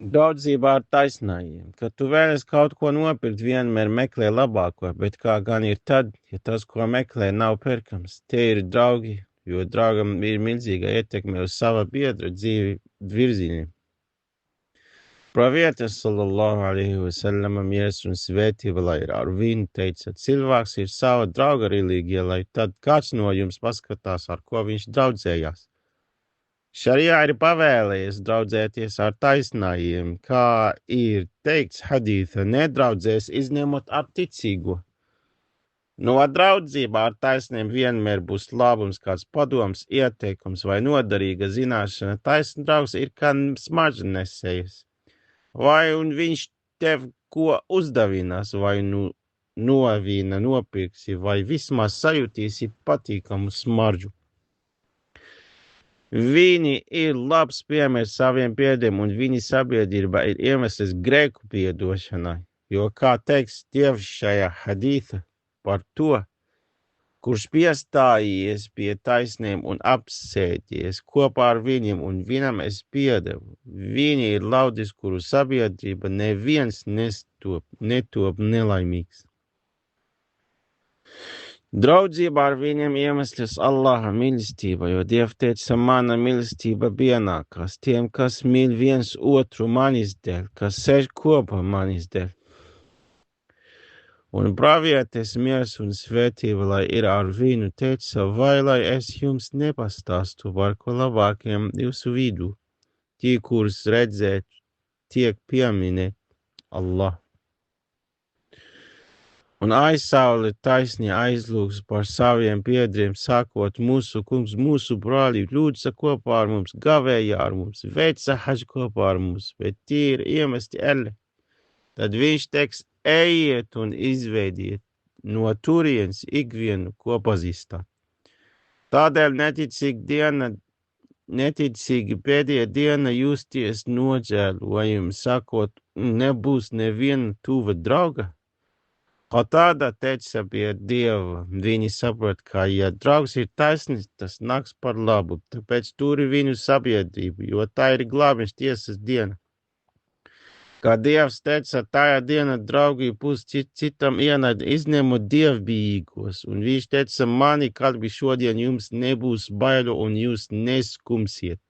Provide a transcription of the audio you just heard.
Draudzībā ar taisnājiem. Kad tu vēlies kaut ko nopirkt, vienmēr meklē labāko, bet kā gan ir tad, ja tas, ko meklē, nav pērkams? Tie ir draugi, jo draugam ir milzīga ietekme uz sava biedra dzīvi virzieniem. Pravietis sallallahu alaihi wasallam mieres un svētība, lai ir ar viņu, teica, cilvēks ir sava drauga reliģija, lai tad kāds no jums paskatās, ar ko viņš draudzējās. Šarijā ir pavēlējies draudzēties ar taisnājiem, kā ir teikts hadītha, nedraudzēs izņemot ar ticīgo. No draudzībā ar taisniem vienmēr būs labums, kāds padoms, ieteikums vai noderīga zināšana. Taisn draugs ir kā smaržnesējs. Vai un viņš tev ko uzdavinās, vai nu novīna nopirksi, vai vismaz sajutīsi patīkamu smaržu. Viņi ir labs piemērs saviem biedriem, un viņa sabiedrība ir iemesls grēku piedošanai. Jo, kā teiks Dievs šajā hadītā par to, kurš piestājies pie taisniem un apsēdies kopā ar viņiem, un viņam es piedevu. Viņi ir ļaudis, kuru sabiedrība neviens netop nelaimīgs. Draudzība ar viņiem iemesls Allaha mīlestība, jo Dievs teica, mana mīlestība pienākas tiem, kas mīl viens otru manis dēļ, kas sēž kopā manis dēļ. Un pravietis miers un svētība, lai ir ar viņu, teica, vai lai es jums nepastāstu par ko labākiem jūsu vidū, tie, kurus redzēt, tiek pieminēt Allah. Un aizsauli taisni aizlūgs par saviem biedriem, sakot, mūsu kungs, mūsu brāļi, lūdza kopā ar mums, gavēja ar mums, veica haģ kopā ar mums, bet tie ir iemesti elle. Tad viņš teiks, ejiet un izveidiet no turienes ikvienu, ko pazīstāt. Tādēļ neticīgi pēdējā diena justies nožēlojumi, sakot, nebūs neviena tuva drauga. Kā tāda teica pie Dieva, viņi saprot, ka, ja draugs ir taisnīgs, tas nāks par labu, tāpēc turi viņu sabiedrību, jo tā ir glābšanas tiesas diena. Kā Dievs teica, tajā dienā draugi būs citam ienaidi, izņemot dievbijīgos, un viņš teica, mani kalbi šodien jums nebūs bailu un jūs neskumsiet.